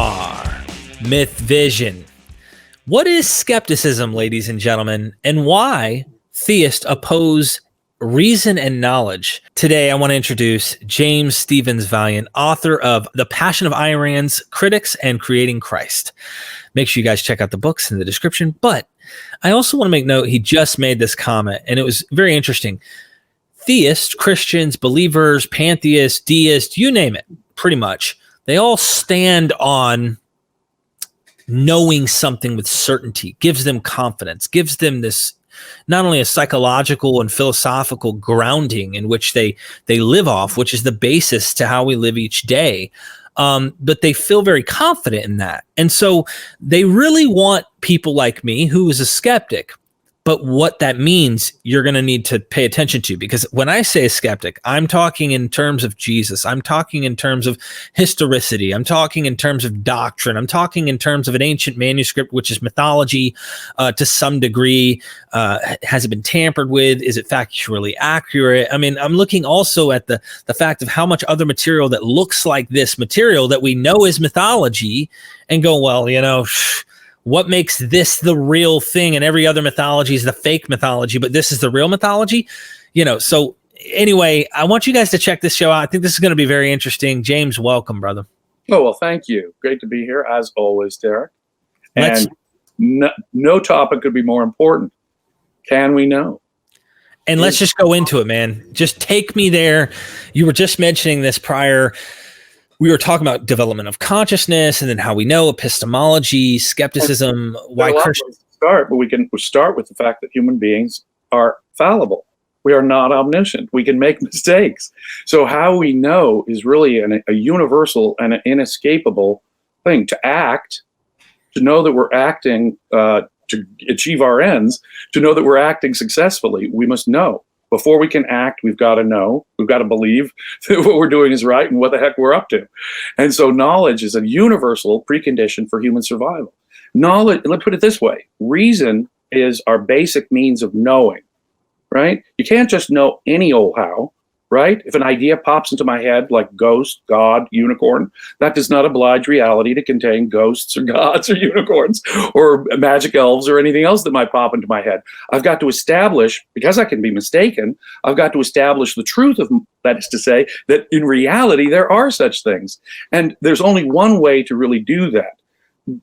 are MythVision. What is skepticism, ladies and gentlemen, and why theists oppose reason and knowledge? Today, I want to introduce James Stevens Valliant, author of The Passion of Iran's Critics and Creating Christ. Make sure you guys check out the books in the description. But I also want to make note, he just made this comment, and it was very interesting. Theists, Christians, believers, pantheists, deists, you name it, pretty much, they all stand on knowing something with certainty, gives them confidence, gives them this not only a psychological and philosophical grounding in which they live off, which is the basis to how we live each day. But they feel very confident in that. And so they really want people like me, who is a skeptic. But what that means, you're going to need to pay attention to, because when I say a skeptic, I'm talking in terms of Jesus. I'm talking in terms of historicity. I'm talking in terms of doctrine. I'm talking in terms of an ancient manuscript, which is mythology to some degree. Has it been tampered with? Is it factually accurate? I mean, I'm looking also at the fact of how much other material that looks like this material that we know is mythology, and go, well, you know, what makes this the real thing and every other mythology is the fake mythology, but this is the real mythology? You know, so anyway, I want you guys to check this show out. I think this is going to be very interesting. James, welcome, brother. Oh, well, thank you. Great to be here, as always, Derek. And no topic could be more important. Can we know? And let's just go into it, man. Just take me there. You were just mentioning this prior. We were talking about development of consciousness and then how we know epistemology, skepticism, why Christians start, but we can start with the fact that human beings are fallible. We are not omniscient. We can make mistakes. So how we know is really a universal and an inescapable thing. To act, to know that we're acting to achieve our ends, to know that we're acting successfully, we must know. Before we can act, we've got to know, we've got to believe that what we're doing is right and what the heck we're up to. And so knowledge is a universal precondition for human survival. Knowledge, let's put it this way, reason is our basic means of knowing, right? You can't just know any old how, right? If an idea pops into my head like ghost, God, unicorn, that does not oblige reality to contain ghosts or gods or unicorns or magic elves or anything else that might pop into my head. I've got to establish, because I can be mistaken, I've got to establish the truth of, that is to say, that in reality there are such things. And there's only one way to really do that.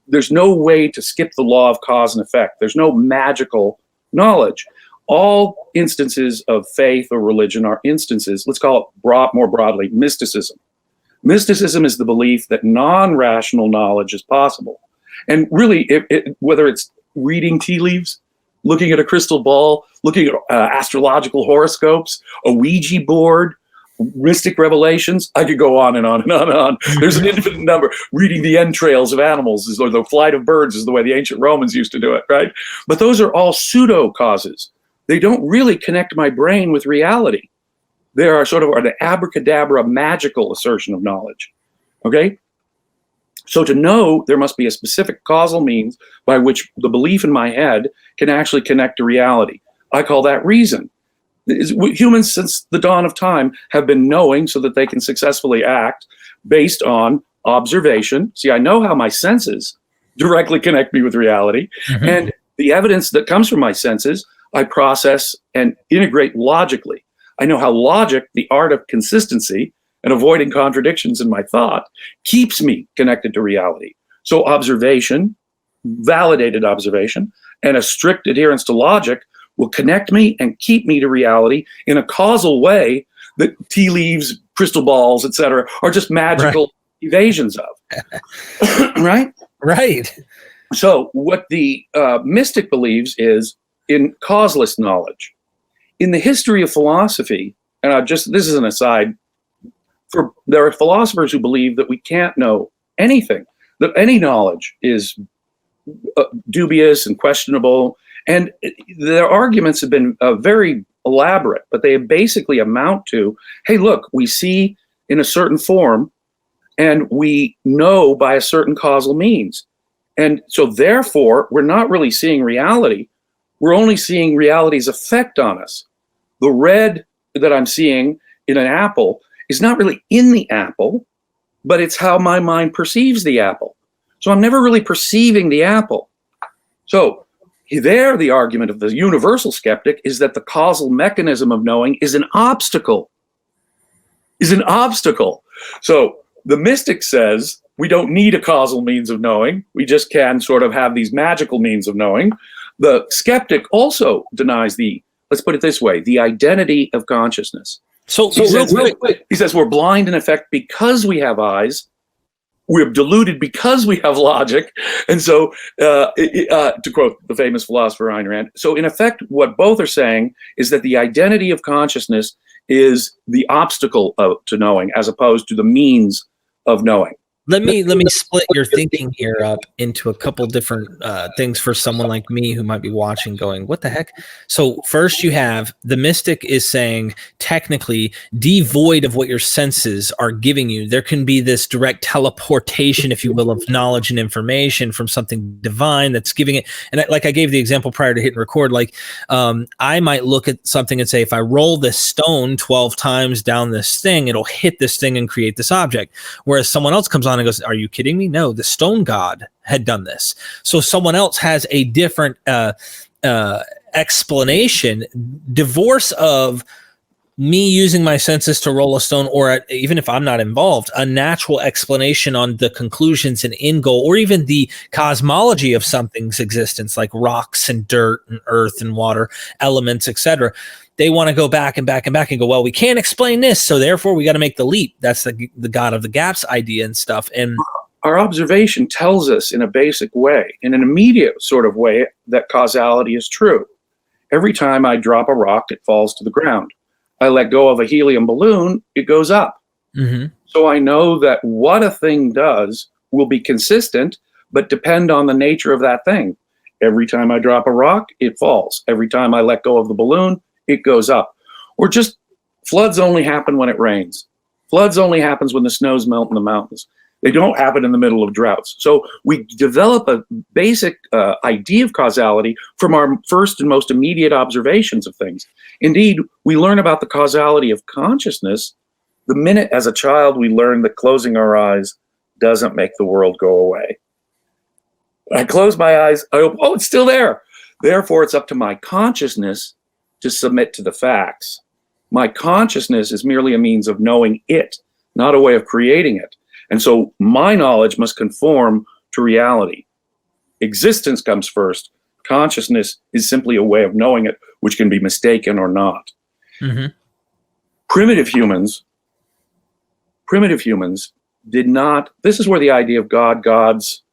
There's no way to skip the law of cause and effect. There's no magical knowledge. All instances of faith or religion are instances, let's call it more broadly, mysticism. Mysticism is the belief that non-rational knowledge is possible. And really, whether it's reading tea leaves, looking at a crystal ball, looking at astrological horoscopes, a Ouija board, mystic revelations, I could go on and on and on and on. There's an infinite number. Reading the entrails of animals, or the flight of birds is the way the ancient Romans used to do it, right? But those are all pseudo causes. They don't really connect my brain with reality. They are sort of an abracadabra magical assertion of knowledge, okay? So to know, there must be a specific causal means by which the belief in my head can actually connect to reality. I call that reason. Humans, since the dawn of time, have been knowing so that they can successfully act based on observation. See, I know how my senses directly connect me with reality, and the evidence that comes from my senses I process and integrate logically. I know how logic, the art of consistency and avoiding contradictions in my thought, keeps me connected to reality. So observation, validated observation, and a strict adherence to logic will connect me and keep me to reality in a causal way that tea leaves, crystal balls, etc., are just magical evasions of. Right? Right. So what the mystic believes is in causeless knowledge. In the history of philosophy, and this is an aside, there are philosophers who believe that we can't know anything, that any knowledge is dubious and questionable, and their arguments have been very elaborate, but they basically amount to, hey, look, we see in a certain form, and we know by a certain causal means. And so therefore, we're not really seeing reality. We're only seeing reality's effect on us. The red that I'm seeing in an apple is not really in the apple, but it's how my mind perceives the apple. So I'm never really perceiving the apple. So there, the argument of the universal skeptic is that the causal mechanism of knowing is an obstacle. So the mystic says we don't need a causal means of knowing. We just can sort of have these magical means of knowing. The skeptic also denies let's put it this way, the identity of consciousness. So Real quick, he says we're blind in effect because we have eyes. We're deluded because we have logic. And so, to quote the famous philosopher Ayn Rand, so in effect, what both are saying is that the identity of consciousness is the obstacle to knowing as opposed to the means of knowing. Let me split your thinking here up into a couple different things for someone like me who might be watching going, what the heck? So first you have the mystic is saying technically devoid of what your senses are giving you. There can be this direct teleportation, if you will, of knowledge and information from something divine that's giving it. And like I gave the example prior to hitting record, like I might look at something and say, if I roll this stone 12 times down this thing, it'll hit this thing and create this object. Whereas someone else comes on and goes, are you kidding me? No, the stone god had done this. So someone else has a different explanation, divorce of me using my senses to roll a stone, or even if I'm not involved, a natural explanation on the conclusions and end goal, or even the cosmology of something's existence, like rocks and dirt and earth and water, elements, etc. They want to go back and back and back and go, well, we can't explain this, so therefore we got to make the leap. That's the God of the gaps idea and stuff. And our observation tells us in a basic way, in an immediate sort of way, that causality is true. Every time I drop a rock, it falls to the ground. I let go of a helium balloon, it goes up. mm-hmm. So I know that what a thing does will be consistent, but depend on the nature of that thing. Every time I drop a rock, it falls. Every time I let go of the balloon, it goes up. Or just floods only happen when it rains. Floods only happens when the snows melt in the mountains. They don't happen in the middle of droughts. So we develop a basic idea of causality from our first and most immediate observations of things. Indeed, we learn about the causality of consciousness the minute as a child we learn that closing our eyes doesn't make the world go away. I close my eyes, I hope, oh, it's still there. Therefore, it's up to my consciousness to submit to the facts. My consciousness is merely a means of knowing it, not a way of creating it. And so my knowledge must conform to reality. Existence comes first. Consciousness is simply a way of knowing it, which can be mistaken or not. Mm-hmm. Primitive humans did not, this is where the idea of gods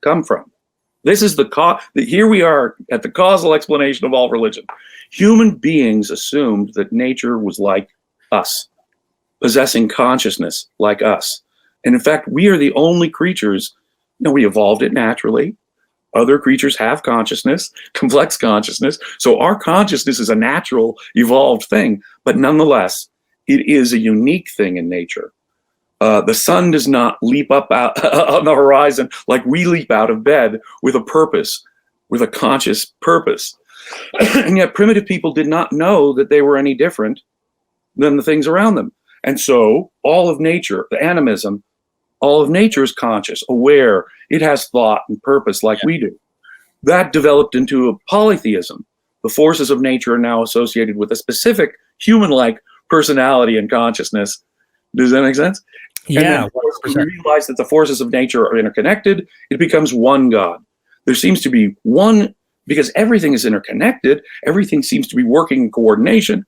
come from. This is here we are at the causal explanation of all religion. Human beings assumed that nature was like us, possessing consciousness like us. And in fact, we are the only creatures, we evolved it naturally. Other creatures have consciousness, complex consciousness. So our consciousness is a natural, evolved thing. But nonetheless, it is a unique thing in nature. The sun does not leap up out on the horizon like we leap out of bed with a purpose, with a conscious purpose. And yet primitive people did not know that they were any different than the things around them. And so all of nature, the animism, all of nature is conscious, aware. It has thought and purpose like we do. That developed into a polytheism. The forces of nature are now associated with a specific human-like personality and consciousness. Does that make sense? Yeah. And when we realize that the forces of nature are interconnected, it becomes one God. There seems to be one, because everything is interconnected, everything seems to be working in coordination.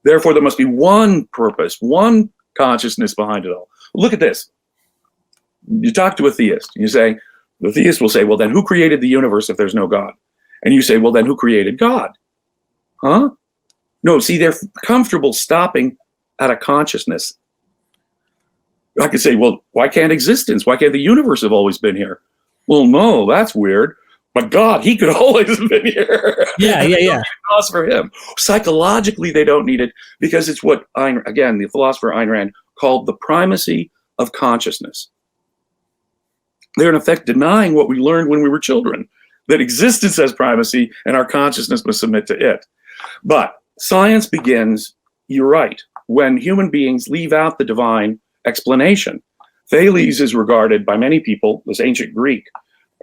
Therefore, there must be one purpose, one consciousness behind it all. Look at this. You talk to a theist, and you say, the theist will say, well, then who created the universe if there's no God? And you say, well, then who created God? Huh? No, see, they're comfortable stopping at a consciousness. I could say, well, why can't the universe have always been here? Well, no, that's weird. But God, he could always have been here. Yeah. Cause for him. Psychologically, they don't need it because it's what, the philosopher Ayn Rand called the primacy of consciousness. They're in effect denying what we learned when we were children, that existence has primacy and our consciousness must submit to it. But science begins, you're right, when human beings leave out the divine explanation. Thales is regarded by many people, this ancient Greek,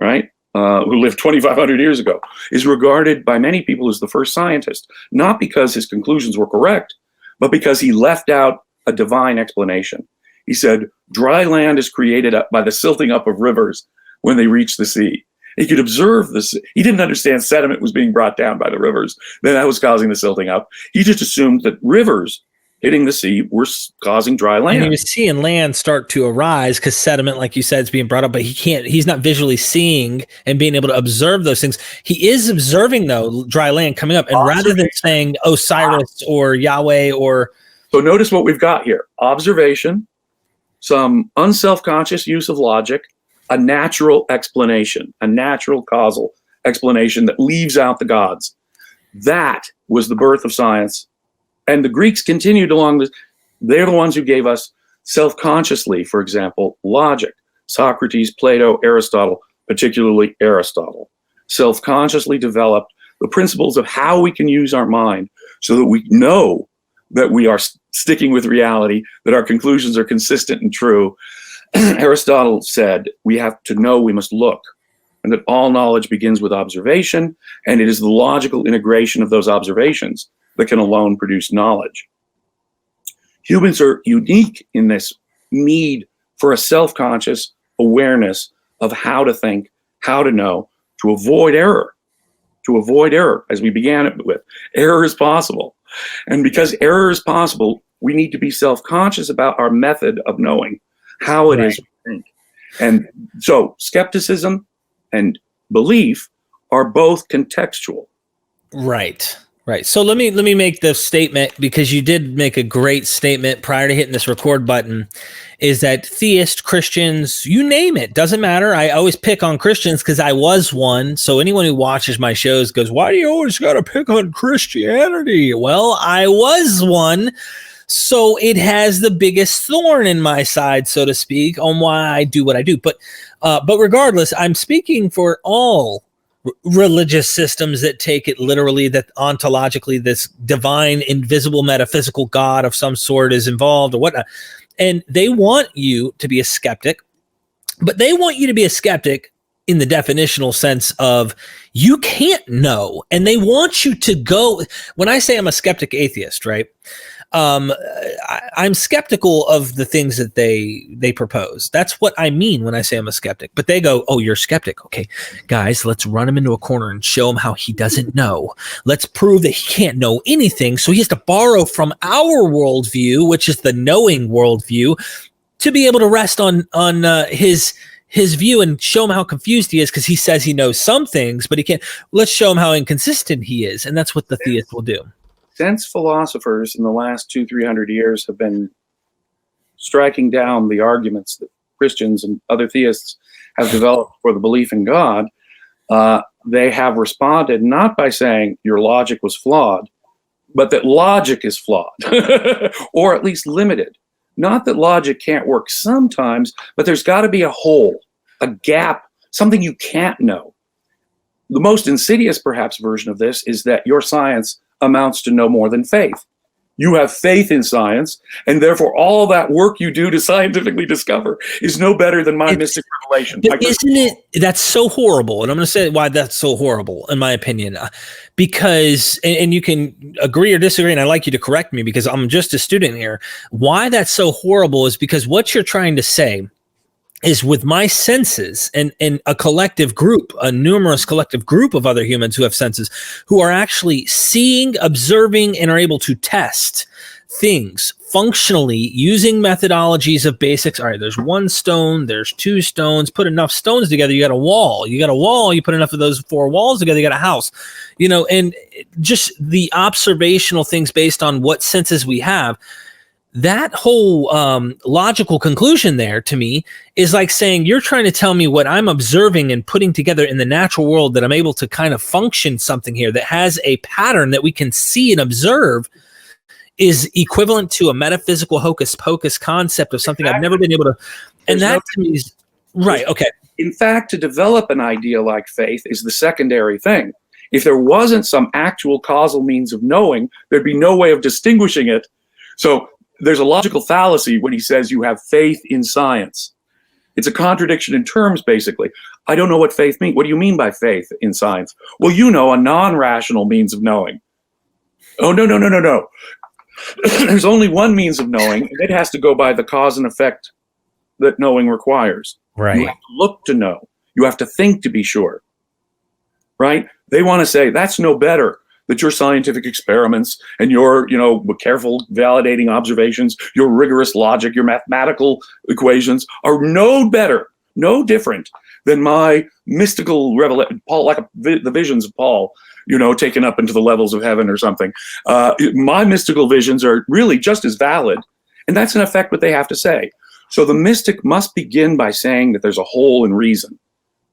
right, who lived 2,500 years ago, is regarded by many people as the first scientist, not because his conclusions were correct, but because he left out a divine explanation. He said, dry land is created up by the silting up of rivers when they reach the sea. He could observe this. He didn't understand sediment was being brought down by the rivers, then that was causing the silting up. He just assumed that rivers hitting the sea were causing dry land. And he was seeing land start to arise because sediment, like you said, is being brought up, but he's not visually seeing and being able to observe those things. He is observing, though, dry land coming up. And rather than saying Osiris or Yahweh or... So notice what we've got here. Observation, some unselfconscious use of logic, a natural explanation, a natural causal explanation that leaves out the gods. That was the birth of science. And the Greeks continued along this. They're the ones who gave us self-consciously, for example, logic. Socrates, Plato, Aristotle, particularly Aristotle, self-consciously developed the principles of how we can use our mind so that we know that we are sticking with reality, that our conclusions are consistent and true. Aristotle said we have to know, we must look, and that all knowledge begins with observation, and it is the logical integration of those observations that can alone produce knowledge. Humans are unique in this need for a self-conscious awareness of how to think, how to know, to avoid error, as we began it with. Error is possible. And because error is possible, we need to be self-conscious about our method of knowing how it is we think. And so skepticism and belief are both contextual. Right. So let me make the statement, because you did make a great statement prior to hitting this record button, is that theists, Christians, you name it, doesn't matter. I always pick on Christians because I was one. So anyone who watches my shows goes, why do you always got to pick on Christianity? Well, I was one. So it has the biggest thorn in my side, so to speak, on why I do what I do. But regardless, I'm speaking for all religious systems that take it literally, that ontologically this divine, invisible, metaphysical God of some sort is involved or whatnot. And they want you to be a skeptic, but they want you to be a skeptic in the definitional sense of you can't know. And they want you to go, when I say I'm a skeptic atheist, right? I'm skeptical of the things that they propose. That's what I mean when I say I'm a skeptic. But they go, oh, you're a skeptic. Okay, guys, let's run him into a corner and show him how he doesn't know. Let's prove that he can't know anything. So he has to borrow from our worldview, which is the knowing worldview, to be able to rest on his view and show him how confused he is, because he says he knows some things, but he can't. Let's show him how inconsistent he is. And that's what the theist will do. Since philosophers in the last 200-300 years have been striking down the arguments that Christians and other theists have developed for the belief in God, they have responded not by saying your logic was flawed, but that logic is flawed, or at least limited. Not that logic can't work sometimes, but there's got to be a hole, a gap, something you can't know. The most insidious, perhaps, version of this is that your science amounts to no more than faith. You have faith in science, and therefore all that work you do to scientifically discover is no better than my mystic revelation. Isn't it? That's so horrible. And I'm going to say why that's so horrible, in my opinion. Because, and you can agree or disagree, and I'd like you to correct me because I'm just a student here. Why that's so horrible is because what you're trying to say is, with my senses and a collective group, a numerous collective group of other humans who have senses, who are actually seeing, observing, and are able to test things functionally using methodologies of basics. All right, there's one stone, there's two stones, put enough stones together, you got a wall. You got a wall, you put enough of those four walls together, you got a house. You know, and just the observational things based on what senses we have. That whole logical conclusion there, to me, is like saying you're trying to tell me what I'm observing and putting together in the natural world, that I'm able to kind of function something here that has a pattern that we can see and observe, is equivalent to a metaphysical hocus pocus concept of something I've never been able to. And that to me is right. Okay. In fact, to develop an idea like faith is the secondary thing. If there wasn't some actual causal means of knowing, there'd be no way of distinguishing it. So there's a logical fallacy when he says you have faith in science. It's a contradiction in terms, basically. I don't know what faith means. What do you mean by faith in science? Well, a non-rational means of knowing. Oh, no. There's only one means of knowing, and it has to go by the cause and effect that knowing requires. Right. You have to look to know. You have to think to be sure. Right? They want to say that's no better, that your scientific experiments and your, careful validating observations, your rigorous logic, your mathematical equations are no better, no different than my mystical revelation, Paul, like the visions of Paul, taken up into the levels of heaven or something. My mystical visions are really just as valid. And that's in effect what they have to say. So the mystic must begin by saying that there's a hole in reason.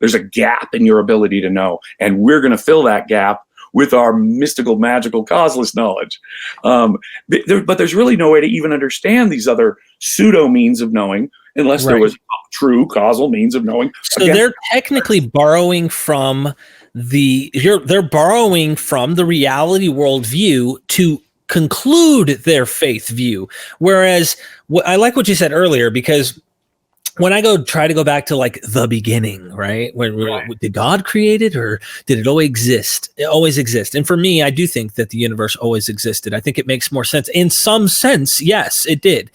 There's a gap in your ability to know. And we're going to fill that gap with our mystical, magical, causeless knowledge. But there's really no way to even understand these other pseudo means of knowing unless there was a true causal means of knowing. So they're technically borrowing from they're borrowing from the reality worldview to conclude their faith view. Whereas I like what you said earlier, because when I try to go back to like the beginning, right? Did God create it, or did it always exist? It always exist. And for me, I do think that the universe always existed. I think it makes more sense. In some sense, yes, it did.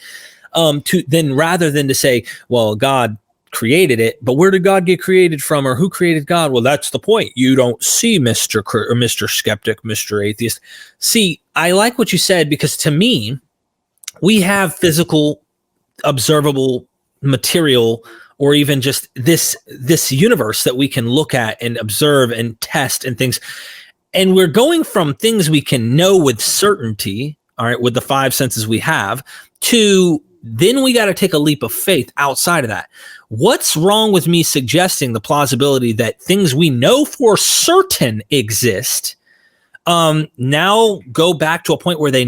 Rather than to say, well, God created it, but where did God get created from, or who created God? Well, that's the point. You don't see Mr. Skeptic, Mr. Atheist. See, I like what you said, because to me, we have physical, observable material, or even just this universe that we can look at and observe and test and things. And we're going from things we can know with certainty, all right, with the five senses we have, to then we got to take a leap of faith outside of that. What's wrong with me suggesting the plausibility that things we know for certain exist now go back to a point where they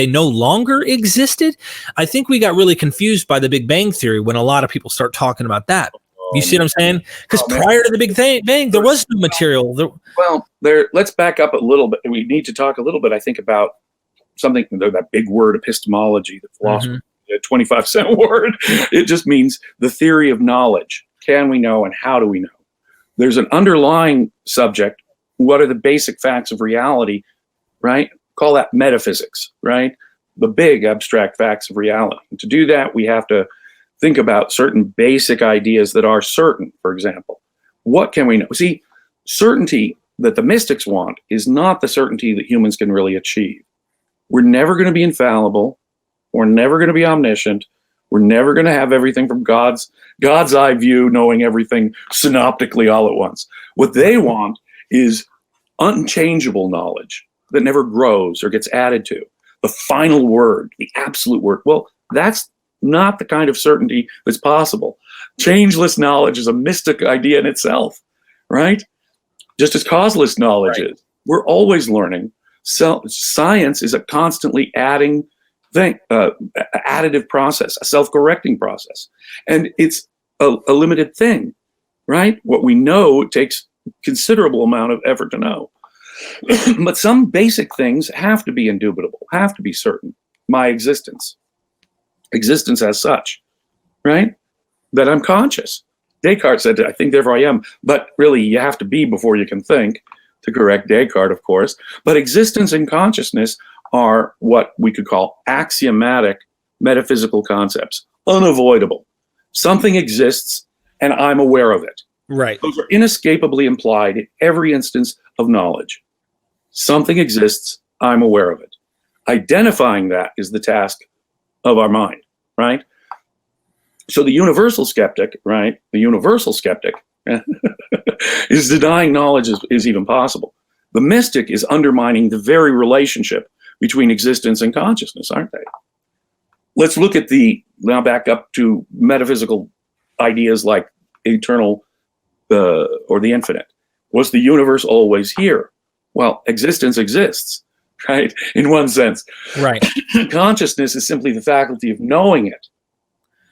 no longer existed? I think we got really confused by the Big Bang Theory when a lot of people start talking about that. You see what I'm saying? Because prior to the Big Bang, there was no material. Let's back up a little bit. We need to talk a little bit, I think, about something, that big word, epistemology, the philosophy, a 25-cent word. It just means the theory of knowledge. Can we know, and how do we know? There's an underlying subject. What are the basic facts of reality, right? Call that metaphysics, right? The big abstract facts of reality. And to do that, we have to think about certain basic ideas that are certain, for example. What can we know? See, certainty that the mystics want is not the certainty that humans can really achieve. We're never going to be infallible. We're never going to be omniscient. We're never going to have everything from God's eye view, knowing everything synoptically all at once. What they want is unchangeable knowledge that never grows or gets added to. The final word, the absolute word. Well, that's not the kind of certainty that's possible. Changeless knowledge is a mystic idea in itself, right? Just as causeless knowledge is. We're always learning. So science is a constantly adding thing, additive process, a self-correcting process. And it's a limited thing, right? What we know takes considerable amount of effort to know. But some basic things have to be indubitable, have to be certain. My existence as such, right? That I'm conscious. Descartes said, I think, therefore I am. But really, you have to be before you can think, to correct Descartes, of course. But existence and consciousness are what we could call axiomatic metaphysical concepts, unavoidable. Something exists, and I'm aware of it. Right. Those are inescapably implied in every instance of knowledge. Something exists, I'm aware of it. Identifying that is the task of our mind, right? So the universal skeptic, right? The universal skeptic is denying knowledge is even possible. The mystic is undermining the very relationship between existence and consciousness, aren't they? Let's look at now back up to metaphysical ideas like eternal or the infinite. Was the universe always here? Well, existence exists, right? In one sense. Right. Consciousness is simply the faculty of knowing it.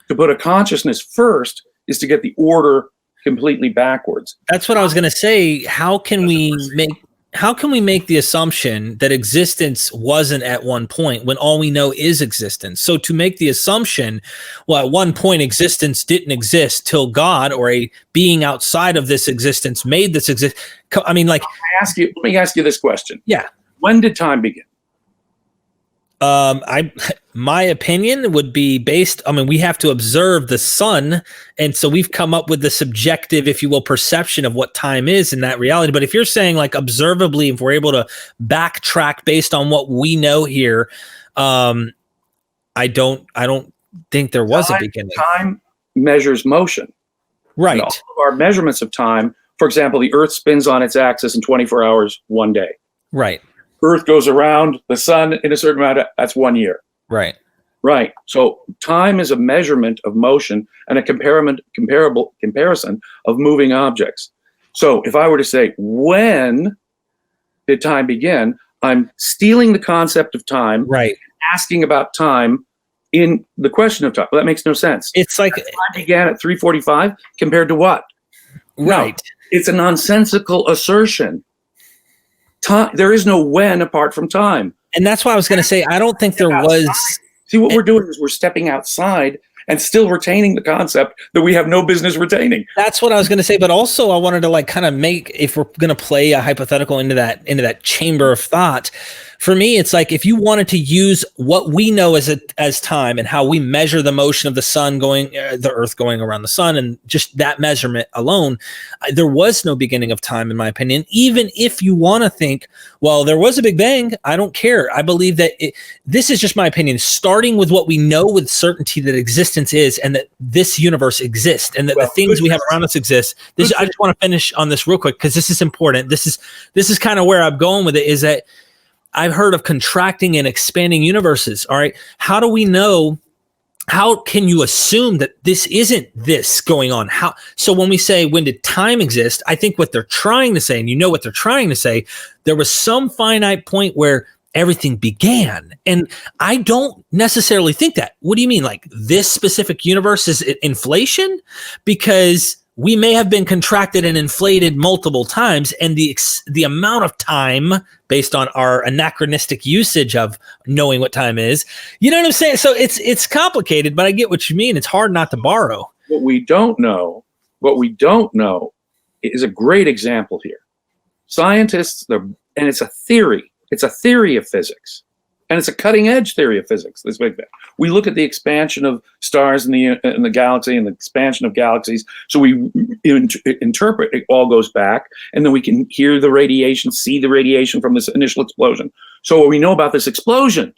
To put a consciousness first is to get the order completely backwards. That's what I was going to say. How can we make how can we make the assumption that existence wasn't at one point when all we know is existence? So to make the assumption, well, at one point existence didn't exist till God or a being outside of this existence made this exist. I mean, like, let me ask you this question. Yeah. When did time begin? My opinion would be based, I mean, we have to observe the sun. And so we've come up with the subjective, if you will, perception of what time is in that reality. But if you're saying like observably, if we're able to backtrack based on what we know here, I don't think there was a beginning. Time measures motion. Right. And all of our measurements of time, for example, the earth spins on its axis in 24 hours, 1 day. Right. Earth goes around the sun in a certain amount that's 1 year. Right. Right. So time is a measurement of motion and a comparison of moving objects. So if I were to say, when did time begin? I'm stealing the concept of time, right, asking about time in the question of time. Well, that makes no sense. It's like time began at 3:45 compared to what? Right. No, it's a nonsensical assertion. Time, there is no when apart from time. And that's why I was going to say, I don't think there was. See, what we're doing is we're stepping outside and still retaining the concept that we have no business retaining. That's what I was going to say. But also I wanted to like kind of make, if we're going to play a hypothetical into that chamber of thought, for me, it's like if you wanted to use what we know as time and how we measure the motion of the sun going, the earth going around the sun, and just that measurement alone, there was no beginning of time, in my opinion. Even if you want to think, well, there was a Big Bang, I don't care. I believe that this is just my opinion, starting with what we know with certainty that existence is, and that this universe exists, and that the things we have around us exist. I just want to finish on this real quick because this is important. This is kind of where I'm going with it, is that I've heard of contracting and expanding universes. All right. How do we know? How can you assume that this isn't this going on? So when we say, when did time exist? I think what they're trying to say, and you know what they're trying to say, there was some finite point where everything began. And I don't necessarily think that. What do you mean? Like this specific universe is inflation? Because we may have been contracted and inflated multiple times, and the amount of time based on our anachronistic usage of knowing what time is, you know what I'm saying? So it's complicated, but I get what you mean. It's hard not to borrow. What we don't know is a great example here. Scientists, and it's a theory. It's a theory of physics. And it's a cutting-edge theory of physics, this Big Bang. We look at the expansion of stars in the galaxy and the expansion of galaxies. So we interpret it all goes back, and then we can hear the radiation, see the radiation from this initial explosion. So we know about this explosion.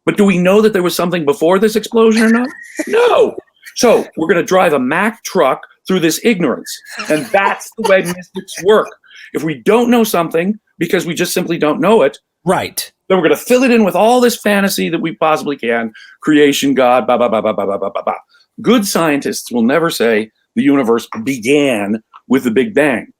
But do we know that there was something before this explosion or not? No. So we're going to drive a Mack truck through this ignorance. And that's the way mystics work. If we don't know something because we just simply don't know it, right, then we're going to fill it in with all this fantasy that we possibly can. Creation, God, blah, blah, blah, blah, blah, blah, blah, blah. Good scientists will never say the universe began with the Big Bang.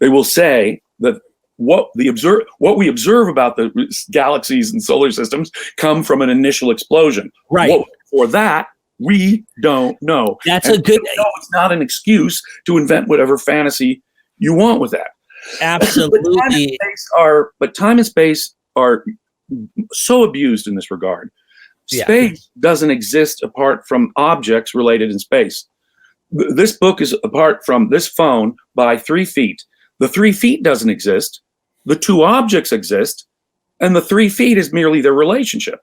They will say that what we observe about the galaxies and solar systems come from an initial explosion. Right. What for that, we don't know. That's a good... No, it's not an excuse to invent whatever fantasy you want with that. Absolutely. But time and space are so abused in this regard. Space doesn't exist apart from objects related in space. This book is apart from this phone by 3 feet. The 3 feet doesn't exist. The 2 objects exist. And the 3 feet is merely their relationship.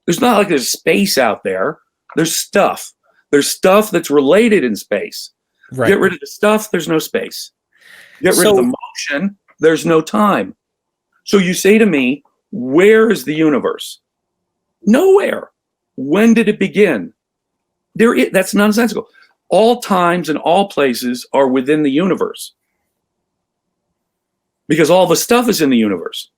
There's not like there's space out there. There's stuff. There's stuff that's related in space. Right. Get rid of the stuff, there's no space. Get rid of the motion, there's no time. So you say to me, where is the universe? Nowhere. When did it begin? That's nonsensical. All times and all places are within the universe. Because all the stuff is in the universe.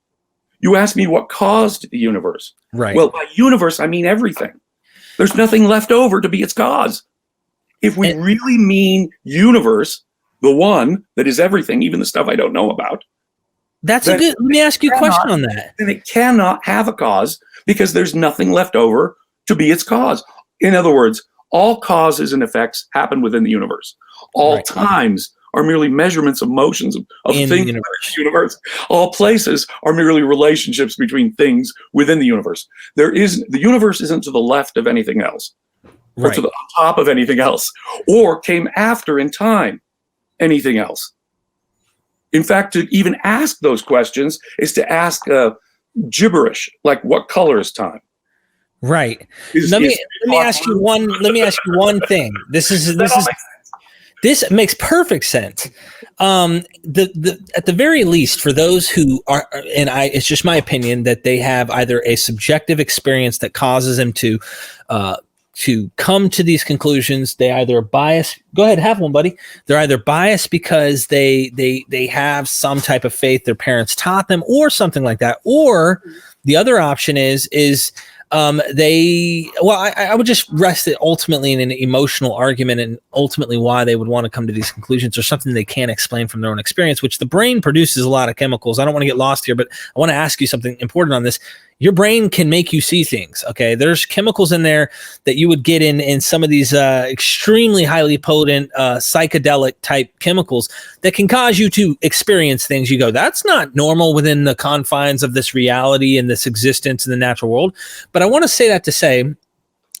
You ask me what caused the universe. Right. Well, by universe, I mean everything. There's nothing left over to be its cause. If we really mean universe, the one that is everything, even the stuff I don't know about. Let me ask you a question on that. And it cannot have a cause because there's nothing left over to be its cause. In other words, all causes and effects happen within the universe. All times are merely measurements of motions of In things the within the universe. All places are merely relationships between things within the universe. The universe isn't to the left of anything else, or to the top of anything else, or came after in time anything else. In fact, to even ask those questions is to ask gibberish, like what color is time? Right. Let me ask you one thing. This makes perfect sense. At the very least, for those who are, it's just my opinion that they have either a subjective experience that causes them to come to these conclusions. They either bias. Go ahead, have one, buddy. They're either biased because they have some type of faith their parents taught them, or something like that. Or the other option is I would just rest it ultimately in an emotional argument, and ultimately why they would want to come to these conclusions, or something they can't explain from their own experience, which the brain produces a lot of chemicals. I don't want to get lost here, but I want to ask you something important on this. Your brain can make you see things. Okay. There's chemicals in there that you would get in some of these extremely highly potent psychedelic type chemicals that can cause you to experience things. You go, that's not normal within the confines of this reality and this existence in the natural world. But I want to say that to say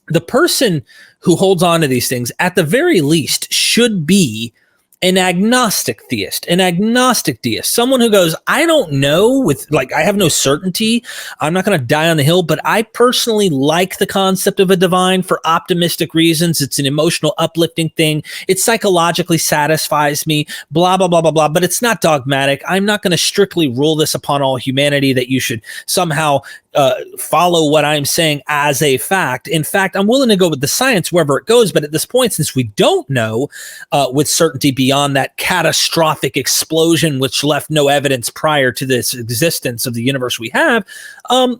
the person who holds on to these things at the very least should be an agnostic theist, an agnostic deist, someone who goes, I don't know, I have no certainty. I'm not going to die on the hill, but I personally like the concept of a divine for optimistic reasons. It's an emotional uplifting thing. It psychologically satisfies me, blah, blah, blah, blah, blah, but it's not dogmatic. I'm not going to strictly rule this upon all humanity that you should somehow follow what I'm saying as a fact. In fact, I'm willing to go with the science wherever it goes. But at this point, since we don't know with certainty beyond that catastrophic explosion, which left no evidence prior to this existence of the universe we have,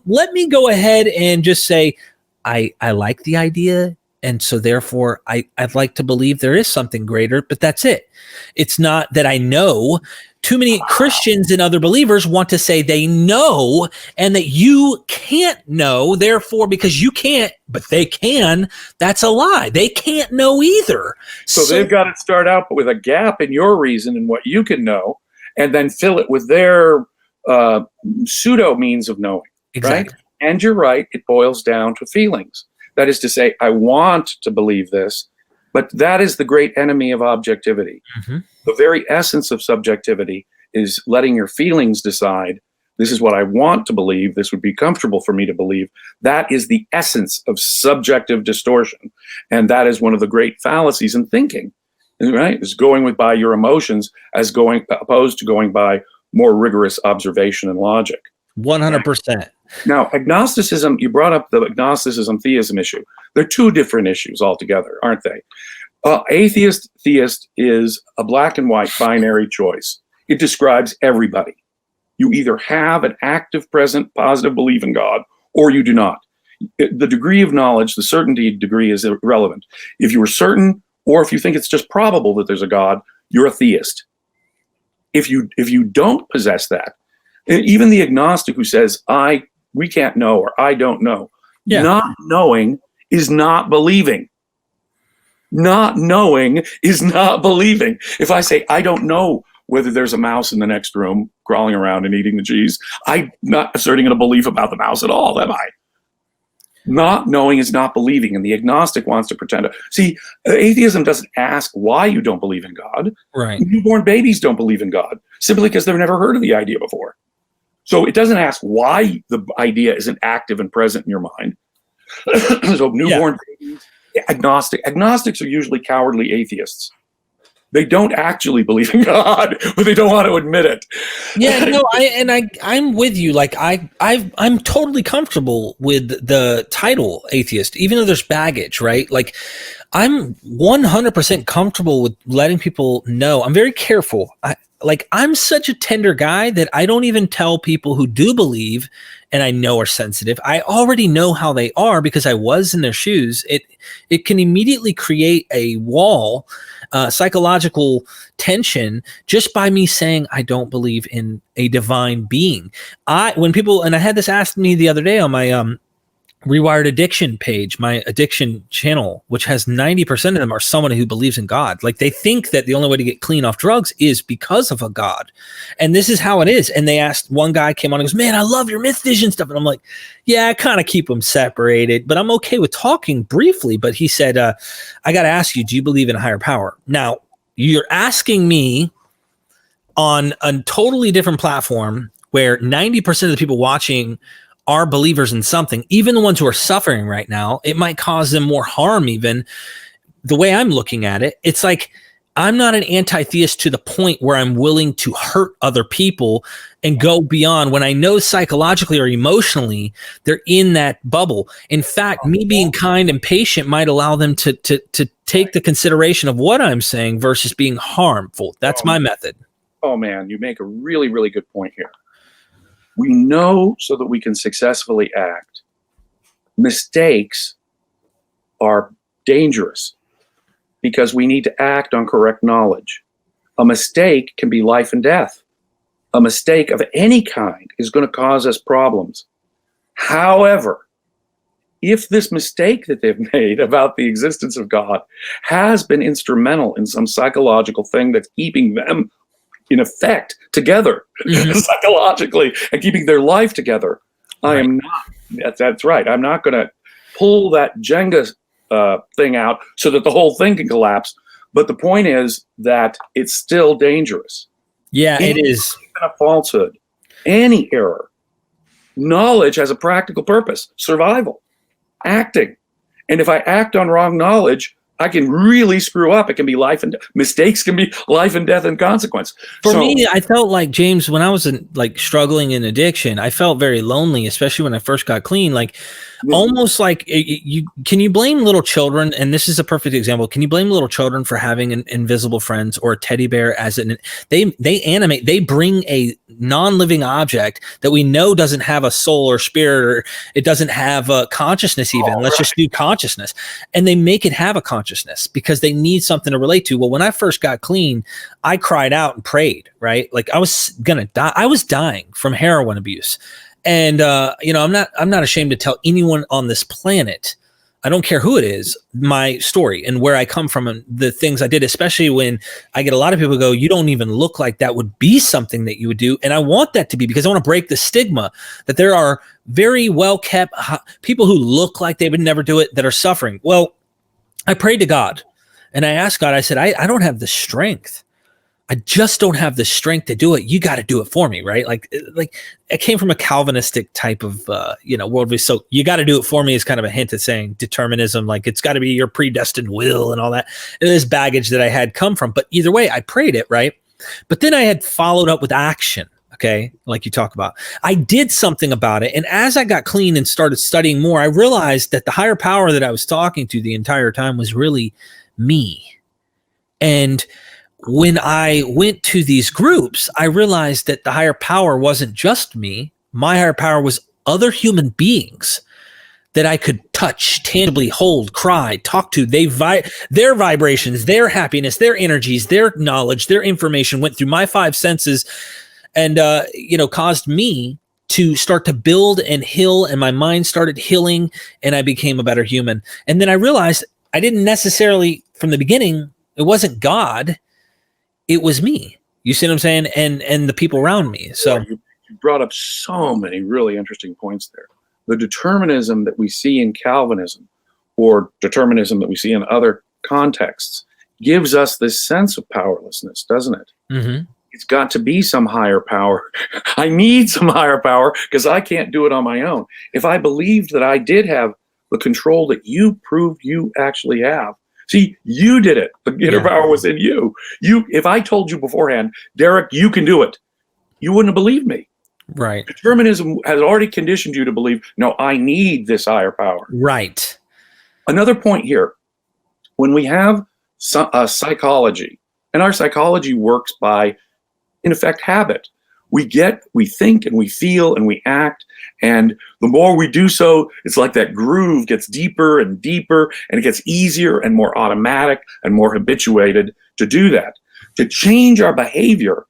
let me go ahead and just say, I like the idea. And so therefore, I'd like to believe there is something greater, but that's it. It's not that I know. Too many Christians and other believers want to say they know and that you can't know. Therefore, because you can't, but they can, that's a lie. They can't know either. So they've got to start out with a gap in your reason and what you can know, and then fill it with their pseudo means of knowing. Exactly. Right? And you're right. It boils down to feelings. That is to say, I want to believe this, but that is the great enemy of objectivity. Mm-hmm. The very essence of subjectivity is letting your feelings decide, this is what I want to believe, this would be comfortable for me to believe. That is the essence of subjective distortion. And that is one of the great fallacies in thinking, right? Is going by your emotions opposed to going by more rigorous observation and logic. 100%. Now, agnosticism, you brought up the agnosticism theism issue. They're two different issues altogether, aren't they? Atheist, theist is a black and white binary choice. It describes everybody. You either have an active, present, positive belief in God, or you do not. The degree of knowledge, the certainty degree is irrelevant. If you are certain, or if you think it's just probable that there's a God, you're a theist. If you don't possess that, even the agnostic who says, we can't know, or I don't know, not knowing is not believing. Not knowing is not believing. If I say, I don't know whether there's a mouse in the next room crawling around and eating the cheese, I'm not asserting a belief about the mouse at all, am I? Not knowing is not believing, and the agnostic wants to pretend. See, atheism doesn't ask why you don't believe in God. Right. Newborn babies don't believe in God, simply because they've never heard of the idea before. So it doesn't ask why the idea isn't active and present in your mind. So newborn babies, agnostics are usually cowardly atheists. They don't actually believe in God, but they don't want to admit it. Yeah, no, I'm with you. Like I'm totally comfortable with the title atheist, even though there's baggage, right? Like I'm 100% comfortable with letting people know. I'm very careful. I'm such a tender guy that I don't even tell people who do believe and I know are sensitive. I already know how they are because I was in their shoes. It can immediately create a wall, psychological tension just by me saying I don't believe in a divine being. When people, and I had this asked me the other day on my Rewired Addiction page, my addiction channel, which has 90% of them are someone who believes in God. Like they think that the only way to get clean off drugs is because of a God. And this is how it is. And they asked, one guy came on and goes, man, I love your MythVision stuff. And I'm like, yeah, I kind of keep them separated, but I'm okay with talking briefly. But he said, I got to ask you, do you believe in a higher power? Now, you're asking me on a totally different platform where 90% of the people watching are believers in something, even the ones who are suffering right now. It might cause them more harm. Even the way I'm looking at it, it's like I'm not an anti-theist to the point where I'm willing to hurt other people and go beyond when I know psychologically or emotionally they're in that bubble. In fact, me being kind and patient might allow them to take the consideration of what I'm saying versus being harmful. That's my method. Oh man, you make a really, really good point here. We know so that we can successfully act. Mistakes are dangerous because we need to act on correct knowledge. A mistake can be life and death. A mistake of any kind is going to cause us problems. However, if this mistake that they've made about the existence of God has been instrumental in some psychological thing that's keeping them in effect together psychologically and keeping their life together, I am not, that's right. I'm not going to pull that Jenga thing out so that the whole thing can collapse. But the point is that it's still dangerous. Yeah, it is. Even a falsehood, any error. Knowledge has a practical purpose: survival, acting. And if I act on wrong knowledge, I can really screw up. It can be life and mistakes can be life and death in consequence. For me, I felt like, James, when I was struggling in addiction, I felt very lonely, especially when I first got clean. Like almost like can you blame little children? And this is a perfect example. Can you blame little children for having invisible friends or a teddy bear they animate, they bring a non-living object that we know doesn't have a soul or spirit, or it doesn't have a consciousness even. Let's just do consciousness. And they make it have a consciousness because they need something to relate to. Well, when I first got clean, I cried out and prayed, right? Like I was going to die. I was dying from heroin abuse. And, I'm not ashamed to tell anyone on this planet, I don't care who it is, my story and where I come from and the things I did, especially when I get a lot of people go, you don't even look like that would be something that you would do. And I want that to be, because I want to break the stigma that there are very well kept people who look like they would never do it that are suffering. Well, I prayed to God and I asked God, I said, I don't have the strength. I just don't have the strength to do it. You got to do it for me, right? Like it came from a Calvinistic type of, worldview. So you got to do it for me is kind of a hint at saying determinism. Like it's got to be your predestined will and all that. And this baggage that I had come from, but either way, I prayed it, right? But then I had followed up with action. Okay. Like you talk about, I did something about it. And as I got clean and started studying more, I realized that the higher power that I was talking to the entire time was really me. And when I went to these groups, I realized that the higher power wasn't just me. My higher power was other human beings that I could touch, tangibly hold, cry, talk to. Their vibrations, their happiness, their energies, their knowledge, their information went through my five senses and, caused me to start to build and heal. And my mind started healing and I became a better human. And then I realized I didn't necessarily, from the beginning, it wasn't God. It was me. You see what I'm saying? And the people around me. So you brought up so many really interesting points there. The determinism that we see in Calvinism or determinism that we see in other contexts gives us this sense of powerlessness, doesn't it? Mm-hmm. It's got to be some higher power. I need some higher power because I can't do it on my own. If I believed that I did have the control that you proved you actually have, see, you did it. The inner power was in you. If I told you beforehand, Derek, you can do it, you wouldn't have believed me. Right. Determinism has already conditioned you to believe, no, I need this higher power. Right. Another point here, when we have psychology, and our psychology works by, in effect, habit. We think, and we feel, and we act. And the more we do so, it's like that groove gets deeper and deeper, and it gets easier and more automatic and more habituated to do that. To change our behavior,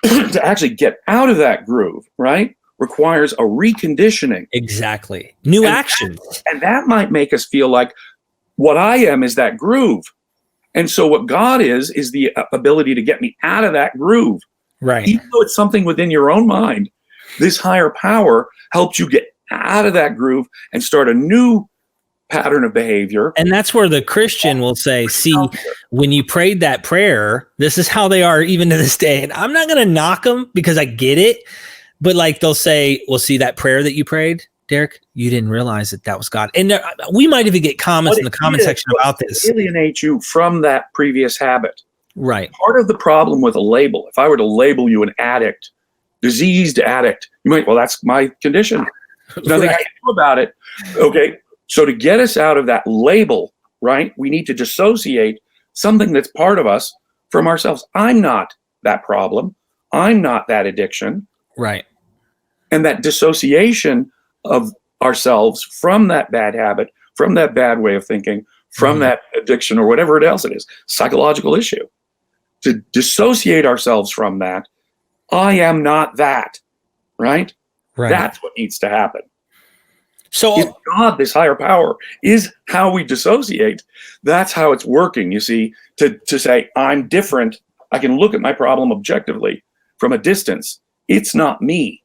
to actually get out of that groove, right? requires a reconditioning. Exactly. New actions. And that might make us feel like what I am is that groove. And so what God is the ability to get me out of that groove. Right. Even though it's something within your own mind, this higher power helps you get out of that groove and start a new pattern of behavior. And that's where the Christian will say, see, when you prayed that prayer, this is how they are even to this day. And I'm not going to knock them because I get it. But like they'll say, well, see that prayer that you prayed, Derek, you didn't realize that was God. And we might even get comments in the comment section about this. Alienate you from that previous habit. Right. Part of the problem with a label, if I were to label you an addict, diseased addict, you might, well, that's my condition. There's nothing I can do about it. Okay. So to get us out of that label, right, we need to dissociate something that's part of us from ourselves. I'm not that problem. I'm not that addiction. Right. And that dissociation of ourselves from that bad habit, from that bad way of thinking, from that addiction or whatever else it is, psychological issue. To dissociate ourselves from that, I am not that, right? Right. That's what needs to happen. So if God, this higher power, is how we dissociate, that's how it's working, you see, to say, I'm different. I can look at my problem objectively from a distance. It's not me.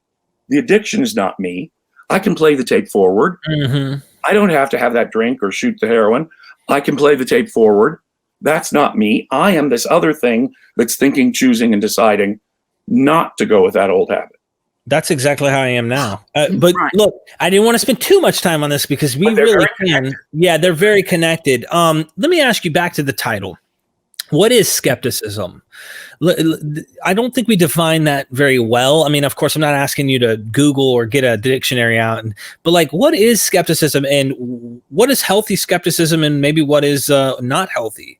The addiction is not me. I can play the tape forward. Mm-hmm. I don't have to have that drink or shoot the heroin. I can play the tape forward. That's not me. I am this other thing that's thinking, choosing, and deciding not to go with that old habit. That's exactly how I am now. But look, I didn't want to spend too much time on this because we really can. Yeah, they're very connected. Let me ask you back to the title. What is skepticism? I don't think we define that very well. I mean, of course, I'm not asking you to Google or get a dictionary out, but like, what is skepticism and what is healthy skepticism and maybe what is not healthy?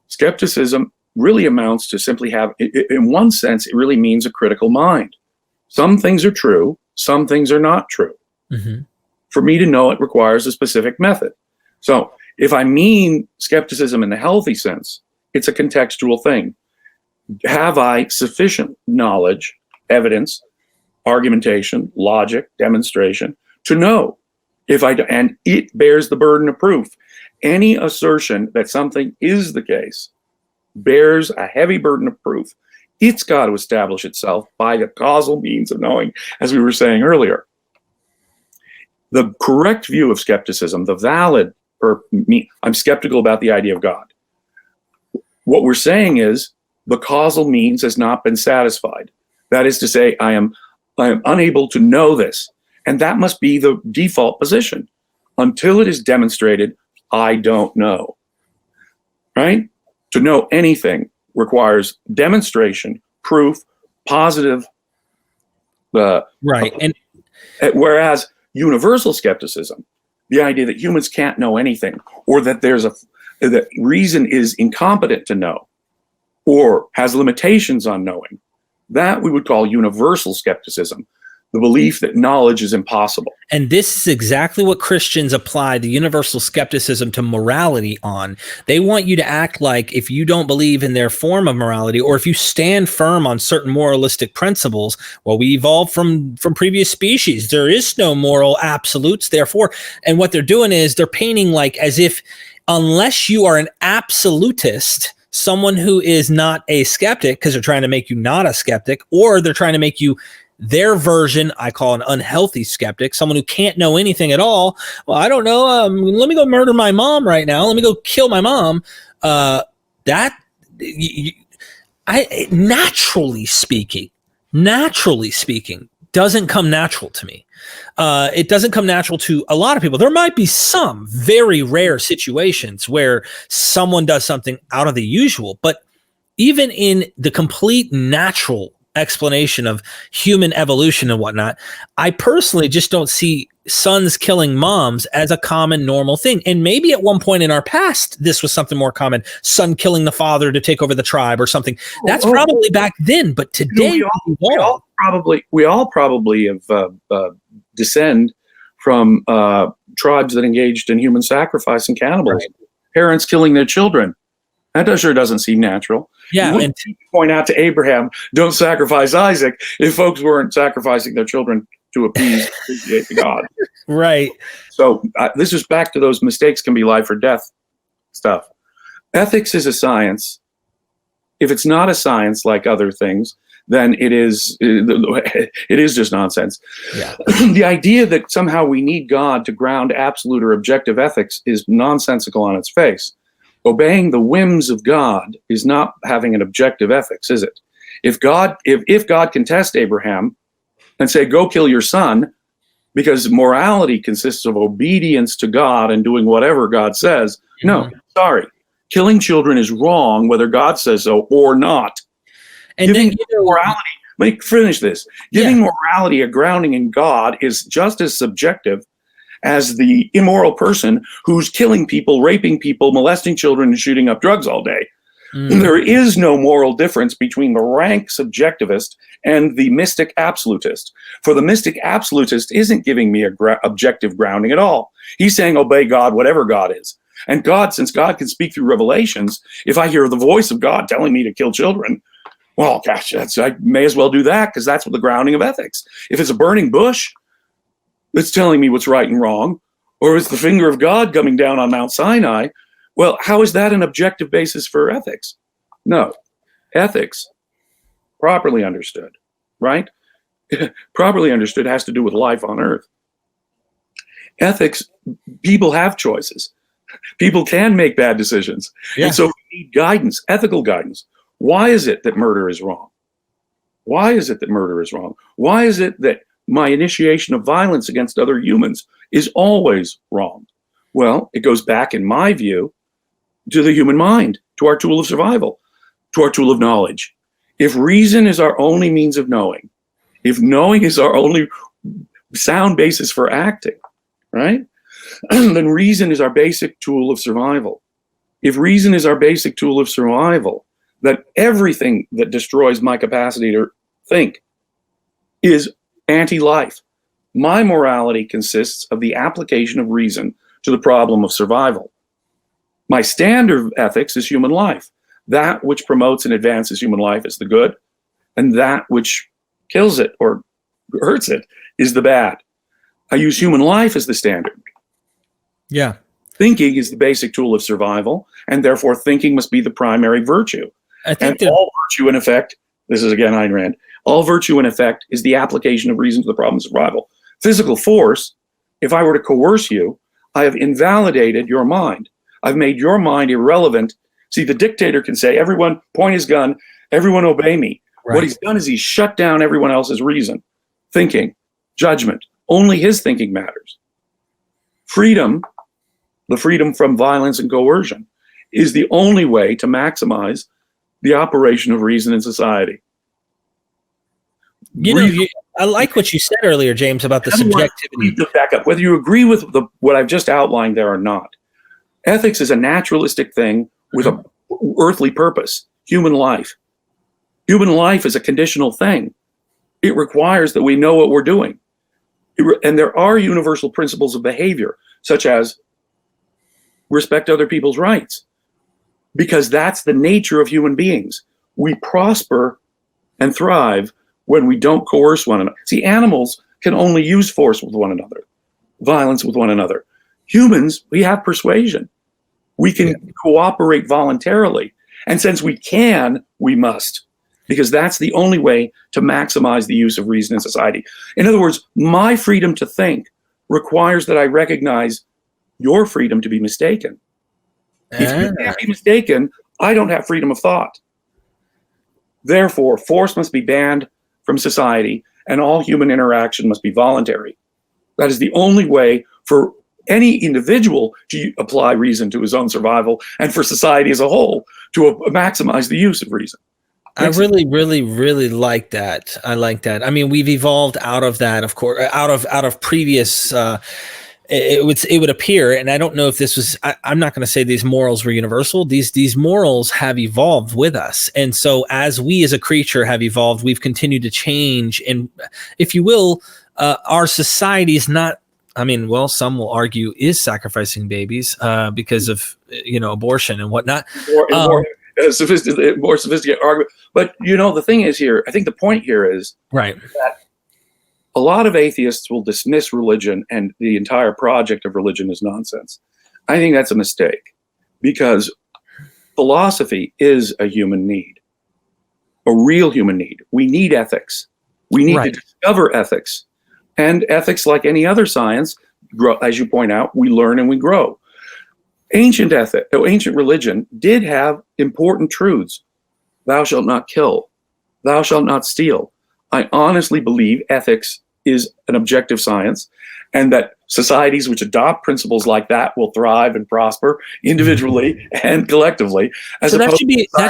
Skepticism really amounts to simply in one sense, it really means a critical mind. Some things are true, some things are not true. Mm-hmm. For me to know it requires a specific method. So if I mean skepticism in the healthy sense, it's a contextual thing. Have I sufficient knowledge, evidence, argumentation, logic, demonstration to know and it bears the burden of proof. Any assertion that something is the case bears a heavy burden of proof. It's got to establish itself by the causal means of knowing, as we were saying earlier. The correct view of skepticism, the valid, I'm skeptical about the idea of God. What we're saying is the causal means has not been satisfied. That is to say, I am unable to know this. And that must be the default position. Until it is demonstrated, I don't know. Right? To know anything requires demonstration, proof, positive. Right. And whereas universal skepticism, the idea that humans can't know anything, or that that reason is incompetent to know, or has limitations on knowing, that we would call universal skepticism. The belief that knowledge is impossible. And this is exactly what Christians apply the universal skepticism to morality on. They want you to act like if you don't believe in their form of morality, or if you stand firm on certain moralistic principles, well, we evolved from previous species. There is no moral absolutes, therefore. And what they're doing is they're painting like as if unless you are an absolutist, someone who is not a skeptic, because they're trying to make you not a skeptic, or they're trying to make you their version, I call an unhealthy skeptic, someone who can't know anything at all. Well, I don't know. Let me go murder my mom right now. Let me go kill my mom. Naturally speaking, doesn't come natural to me. It doesn't come natural to a lot of people. There might be some very rare situations where someone does something out of the usual, but even in the complete natural explanation of human evolution and whatnot, I personally just don't see sons killing moms as a common normal thing. And maybe at one point in our past, this was something more common, son killing the father to take over the tribe or something. That's probably back then, but today we all probably have descend from tribes that engaged in human sacrifice and cannibalism. Right. Parents killing their children. That sure doesn't seem natural. Yeah, You point out to Abraham, don't sacrifice Isaac, if folks weren't sacrificing their children to appreciate the God. right. So this is back to those mistakes can be life or death stuff. Ethics is a science. If it's not a science like other things, then it is just nonsense. Yeah. The idea that somehow we need God to ground absolute or objective ethics is nonsensical on its face. Obeying the whims of God is not having an objective ethics, is it? If God can test Abraham and say, go kill your son, because morality consists of obedience to God and doing whatever God says, no, sorry. Killing children is wrong, whether God says so or not. And then, morality, let me finish this. Giving morality a grounding in God is just as subjective as the immoral person who's killing people, raping people, molesting children, and shooting up drugs all day. There is no moral difference between the rank subjectivist and the mystic absolutist. For the mystic absolutist isn't giving me objective grounding at all. He's saying, obey God, whatever God is. And God, since God can speak through revelations, if I hear the voice of God telling me to kill children, well, gosh, I may as well do that, because that's what the grounding of ethics. If it's a burning bush that's telling me what's right and wrong, or it's the finger of God coming down on Mount Sinai, well, how is that an objective basis for ethics? No. Ethics, properly understood, right? Properly understood has to do with life on earth. Ethics, people have choices. People can make bad decisions. Yeah. And so we need guidance, ethical guidance. Why is it that murder is wrong? Why is it that murder is wrong? Why is it that my initiation of violence against other humans is always wrong? Well, it goes back, in my view, to the human mind, to our tool of survival, to our tool of knowledge. If reason is our only means of knowing, if knowing is our only sound basis for acting, right? Then reason is our basic tool of survival. If reason is our basic tool of survival, then everything that destroys my capacity to think is anti-life. My morality consists of the application of reason to the problem of survival. My standard of ethics is human life. That which promotes and advances human life is the good, and that which kills it or hurts it is the bad. I use human life as the standard. Yeah. Thinking is the basic tool of survival, and therefore thinking must be the primary virtue. All virtue, in effect, this is again Ayn Rand, all virtue, in effect, is the application of reason to the problem of survival. Physical force, if I were to coerce you, I have invalidated your mind. I've made your mind irrelevant. See, the dictator can say, everyone point his gun, everyone obey me. Right. What he's done is he's shut down everyone else's reason, thinking, judgment. Only his thinking matters. Freedom, the freedom from violence and coercion, is the only way to maximize the operation of reason in society. I like what you said earlier, James, about the subjectivity. Back up. Whether you agree with what I've just outlined there or not, ethics is a naturalistic thing with an earthly purpose, human life. Human life is a conditional thing. It requires that we know what we're doing. And there are universal principles of behavior, such as respect other people's rights, because that's the nature of human beings. We prosper and thrive when we don't coerce one another. See, animals can only use force with one another, violence with one another. Humans, we have persuasion. We can cooperate voluntarily. And since we can, we must, because that's the only way to maximize the use of reason in society. In other words, my freedom to think requires that I recognize your freedom to be mistaken. If you can't be mistaken, I don't have freedom of thought. Therefore, force must be banned from society, and all human interaction must be voluntary. That is the only way for any individual to apply reason to his own survival, and for society as a whole to maximize the use of reason. I really, really, really like that. I like that. I mean, we've evolved out of that, of course, out of previous. It would appear, and I don't know if this was. I'm not going to say these morals were universal. These morals have evolved with us, and so as we as a creature have evolved, we've continued to change. And if you will, our society is not I mean, well, some will argue is sacrificing babies because of, abortion and whatnot. More sophisticated argument. But, the thing is here, I think the point here is right. that a lot of atheists will dismiss religion and the entire project of religion as nonsense. I think that's a mistake, because philosophy is a human need, a real human need. We need ethics. We need to discover ethics. And ethics, like any other science, as you point out, we learn and we grow. Ancient religion did have important truths. Thou shalt not kill. Thou shalt not steal. I honestly believe ethics is an objective science, and that societies which adopt principles like that will thrive and prosper individually and collectively. So that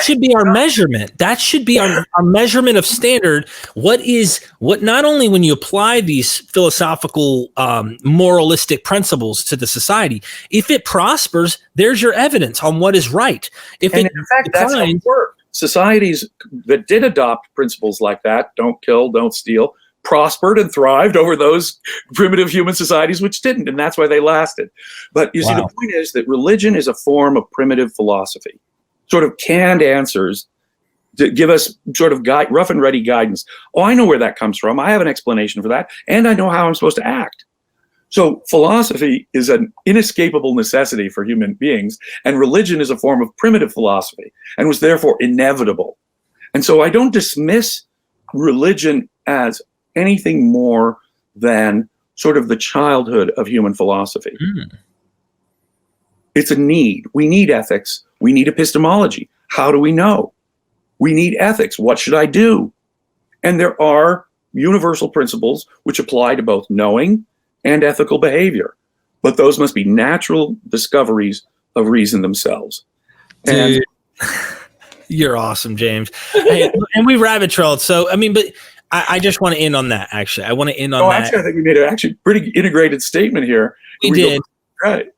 should be our measurement. That should be our measurement of standard. What not only when you apply these philosophical moralistic principles to the society, if it prospers, there's your evidence on what is right. If and in fact, that's how it worked. Societies that did adopt principles like that, don't kill, don't steal, prospered and thrived over those primitive human societies which didn't, and that's why they lasted. But you see, the point is that religion is a form of primitive philosophy, sort of canned answers to give us sort of rough and ready guidance. Oh, I know where that comes from. I have an explanation for that, and I know how I'm supposed to act. So philosophy is an inescapable necessity for human beings, and religion is a form of primitive philosophy and was therefore inevitable. And so I don't dismiss religion as anything more than sort of the childhood of human philosophy. It's a need. We need ethics. We need epistemology. How do we know? We need ethics. What should I do? And there are universal principles which apply to both knowing and ethical behavior, but those must be natural discoveries of reason themselves. Dude, you're awesome, James. Hey, and we rabbit trailed. So, I mean, but I just want to end on that, actually. I want to end on that. Actually, I think we made an pretty integrated statement here. We did. Right.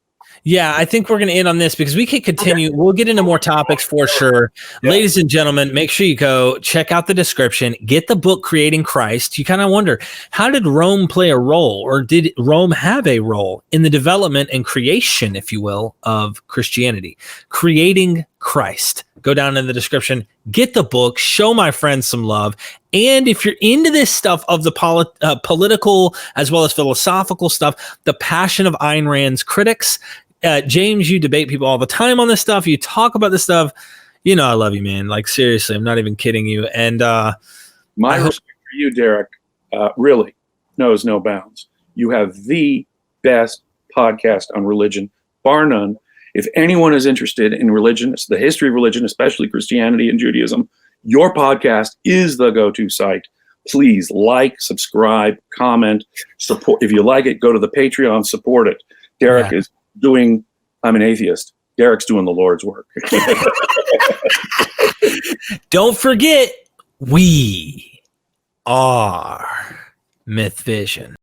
Yeah, I think we're going to end on this because we could continue. Okay. We'll get into more topics for sure. Yeah. Ladies and gentlemen, make sure you go check out the description. Get the book, Creating Christ. You kind of wonder, how did Rome play a role, or did Rome have a role in the development and creation, if you will, of Christianity? Creating Christ. Go down in the description, get the book, show my friends some love. And if you're into this stuff of the political as well as philosophical stuff, the passion of Ayn Rand's critics, James, you debate people all the time on this stuff. You talk about this stuff. I love you, man. Like, seriously, I'm not even kidding you. And my respect for you, Derek, really knows no bounds. You have the best podcast on religion, bar none. If anyone is interested in religion, it's the history of religion, especially Christianity and Judaism, your podcast is the go-to site. Please like, subscribe, comment, support. If you like it, go to the Patreon, support it. Derek is doing, I'm an atheist. Derek's doing the Lord's work. Don't forget, we are MythVision.